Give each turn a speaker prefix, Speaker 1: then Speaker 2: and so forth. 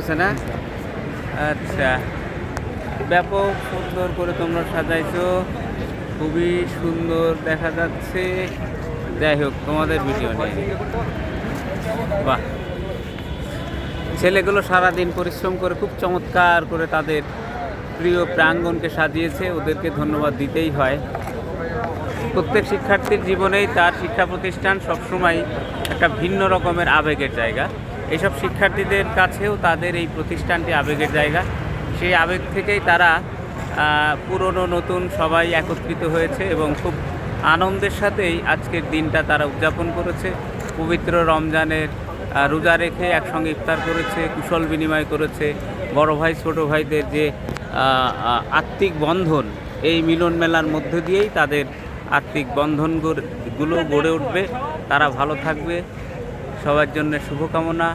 Speaker 1: আছে না? আচ্ছা, ব্যাপক সুন্দর করে তোমরা সাজাইছো, খুবই সুন্দর দেখা যাচ্ছে। যাই হোক, তোমাদের ভিডিও নিয়ে বাহ, ছেলেগুলো সারাদিন পরিশ্রম করে খুব চমৎকার করে তাদের প্রিয় প্রাঙ্গণকে সাজিয়েছে, ওদেরকে ধন্যবাদ দিতেই হয়। প্রত্যেক শিক্ষার্থীর জীবনেই তার শিক্ষা প্রতিষ্ঠান সবসময় একটা ভিন্ন রকমের আবেগের জায়গা। এইসব শিক্ষার্থীদের কাছেও তাদের এই প্রতিষ্ঠানটি আবেগের জায়গা। সেই আবেগ থেকেই তারা পুরনো নতুন সবাই একত্রিত হয়েছে এবং খুব আনন্দের সাথেই আজকের দিনটা তারা উদযাপন করেছে। পবিত্র রমজানের রোজা রেখে একসঙ্গে ইফতার করেছে, কুশল বিনিময় করেছে। বড় ভাই ছোট ভাইদের যে আত্মিক বন্ধন, এই মিলন মেলার মধ্য দিয়েই তাদের আত্মিক বন্ধনগুলো গড়ে উঠবে। তারা ভালো থাকবে, সবার জন্য শুভকামনা।